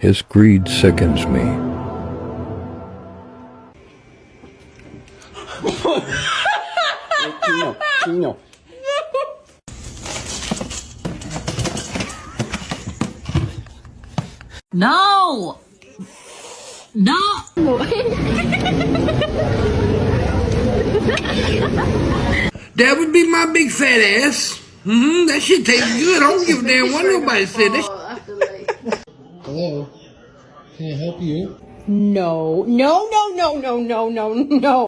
His greed sickens me. No! No! That would be my big fat ass. That shit tastes good. I don't give a damn what nobody said. Hello? Can I help you? No, no, no, no, no, no, no, no.